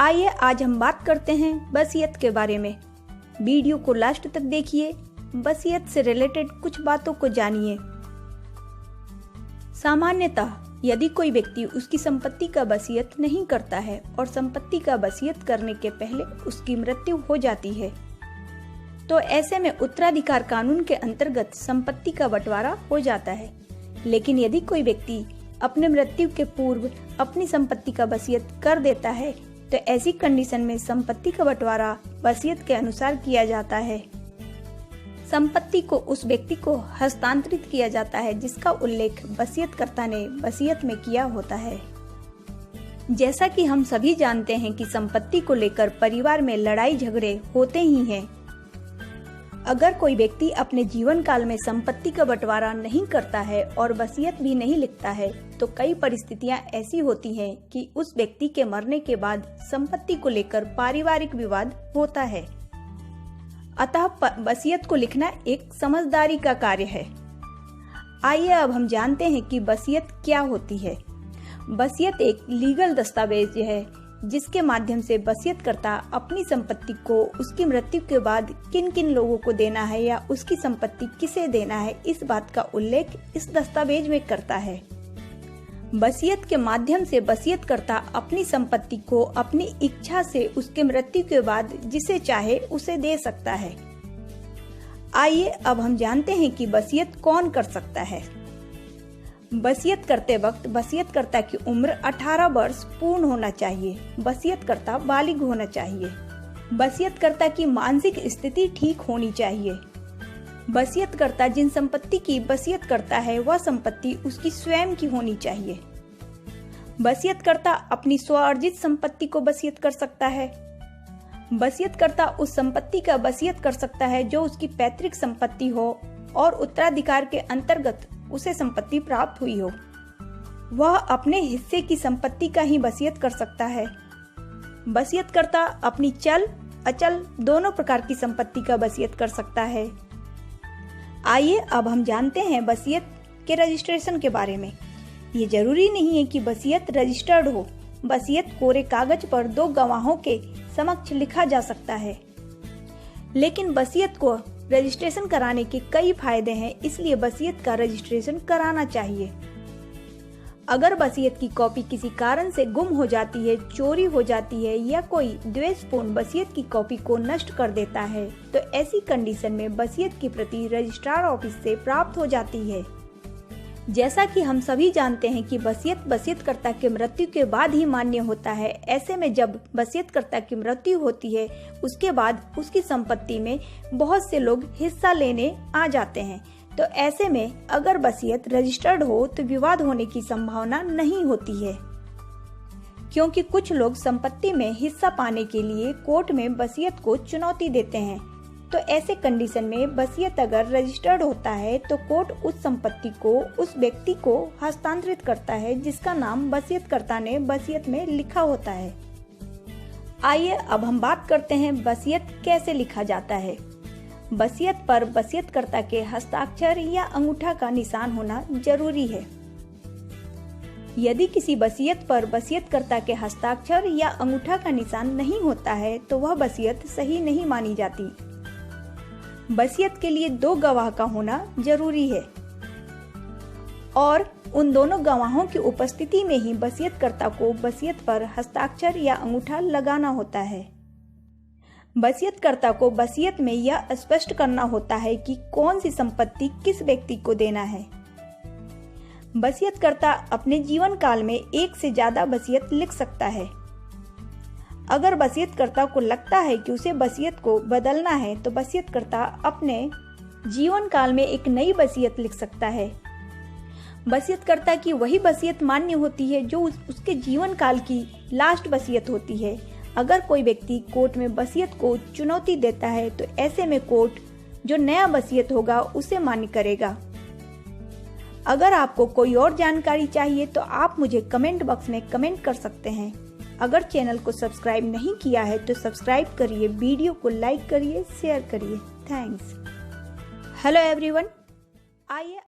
आइए आज हम बात करते हैं वसीयत के बारे में। वीडियो को लास्ट तक देखिए, वसीयत से रिलेटेड कुछ बातों को जानिए। सामान्यतः यदि कोई व्यक्ति उसकी संपत्ति का वसीयत नहीं करता है और संपत्ति का वसीयत करने के पहले उसकी मृत्यु हो जाती है, तो ऐसे में उत्तराधिकार कानून के अंतर्गत संपत्ति का बंटवारा हो जाता है। लेकिन यदि कोई व्यक्ति अपने मृत्यु के पूर्व अपनी संपत्ति का वसीयत कर देता है, तो ऐसी कंडीशन में संपत्ति का बंटवारा वसीयत के अनुसार किया जाता है। संपत्ति को उस व्यक्ति को हस्तांतरित किया जाता है जिसका उल्लेख वसीयतकर्ता ने वसीयत में किया होता है। जैसा कि हम सभी जानते हैं कि संपत्ति को लेकर परिवार में लड़ाई झगड़े होते ही हैं। अगर कोई व्यक्ति अपने जीवन काल में संपत्ति का बंटवारा नहीं करता है और वसीयत भी नहीं लिखता है, तो कई परिस्थितियां ऐसी होती हैं कि उस व्यक्ति के मरने के बाद संपत्ति को लेकर पारिवारिक विवाद होता है। अतः वसीयत को लिखना एक समझदारी का कार्य है। आइए अब हम जानते हैं कि वसीयत क्या होती है। वसीयत एक लीगल दस्तावेज है जिसके माध्यम से वसीयतकर्ता अपनी संपत्ति को उसकी मृत्यु के बाद किन किन लोगों को देना है या उसकी संपत्ति किसे देना है, इस बात का उल्लेख इस दस्तावेज में करता है। वसीयत के माध्यम से वसीयतकर्ता अपनी संपत्ति को अपनी इच्छा से उसके मृत्यु के बाद जिसे चाहे उसे दे सकता है। आइए अब हम जानते हैं कि वसीयत कौन कर सकता है। वसीयत करते वक्त वसीयतकर्ता की उम्र 18 वर्ष पूर्ण होना चाहिए। वसीयतकर्ता बालिग होना चाहिए। वसीयतकर्ता की मानसिक स्थिति ठीक होनी चाहिए। वसीयतकर्ता जिन संपत्ति की वसीयत करता है वह संपत्ति उसकी स्वयं की होनी चाहिए। वसीयतकर्ता अपनी स्वअर्जित संपत्ति को वसीयत कर सकता है। वसीयतकर्ता उस संपत्ति का वसीयत कर सकता है जो उसकी पैतृक संपत्ति हो और उत्तराधिकार के अंतर्गत उसे संपत्ति प्राप्त हुई हो। वह अपने हिस्से की संपत्ति का ही वसीयत कर सकता है। वसीयतकर्ता अपनी चल अचल दोनों प्रकार की संपत्ति का वसीयत कर सकता है। आइए अब हम जानते हैं वसीयत के रजिस्ट्रेशन के बारे में। ये जरूरी नहीं है कि वसीयत रजिस्टर्ड हो। वसीयत कोरे कागज पर 2 गवाहों के समक्ष लिखा जा सकता है। लेकिन वसीयत को रजिस्ट्रेशन कराने के कई फायदे हैं, इसलिए वसीयत का रजिस्ट्रेशन कराना चाहिए। अगर वसीयत की कॉपी किसी कारण से गुम हो जाती है, चोरी हो जाती है या कोई द्वेषपूर्ण वसीयत की कॉपी को नष्ट कर देता है, तो ऐसी कंडीशन में वसीयत की प्रति रजिस्ट्रार ऑफिस से प्राप्त हो जाती है। जैसा कि हम सभी जानते हैं कि वसीयत वसीयतकर्ता के मृत्यु के बाद ही मान्य होता है। ऐसे में जब वसीयतकर्ता की मृत्यु होती है, उसके बाद उसकी संपत्ति में बहुत से लोग हिस्सा लेने आ जाते हैं। तो ऐसे में अगर वसीयत रजिस्टर्ड हो तो विवाद होने की संभावना नहीं होती है, क्योंकि कुछ लोग संपत्ति में हिस्सा पाने के लिए कोर्ट में वसीयत को चुनौती देते हैं। तो ऐसे कंडीशन में वसीयत अगर रजिस्टर्ड होता है तो कोर्ट उस संपत्ति को उस व्यक्ति को हस्तांतरित करता है जिसका नाम वसीयतकर्ता ने वसीयत में लिखा होता है। आइए अब हम बात करते हैं वसीयत कैसे लिखा जाता है। वसीयत पर वसीयतकर्ता के हस्ताक्षर या अंगूठा का निशान होना जरूरी है। यदि किसी वसीयत पर वसीयतकर्ता के हस्ताक्षर या अंगूठा का निशान नहीं होता है तो वह वसीयत सही नहीं मानी जाती। वसीयत के लिए 2 गवाह का होना जरूरी है और उन दोनों गवाहों की उपस्थिति में ही वसीयतकर्ता को वसीयत पर हस्ताक्षर या अंगूठा लगाना होता है। वसीयतकर्ता को वसीयत में यह स्पष्ट करना होता है कि कौन सी संपत्ति किस व्यक्ति को देना है। वसीयतकर्ता अपने जीवन काल में 1 से ज्यादा वसीयत लिख सकता है। अगर वसीयतकर्ता को लगता है कि उसे वसीयत को बदलना है तो वसीयतकर्ता अपने जीवन काल में एक नई वसीयत लिख सकता है। वसीयतकर्ता की वही वसीयत मान्य होती है जो उसके जीवन काल की लास्ट वसीयत होती है। अगर कोई व्यक्ति कोर्ट में वसीयत को चुनौती देता है तो ऐसे में कोर्ट जो नया वसीयत होगा उसे मान्य करेगा। अगर आपको कोई और जानकारी चाहिए तो आप मुझे कमेंट बॉक्स में कमेंट कर सकते हैं। अगर चैनल को सब्सक्राइब नहीं किया है तो सब्सक्राइब करिए, वीडियो को लाइक करिए, शेयर करिए। थैंक्स। Hello everyone. आइए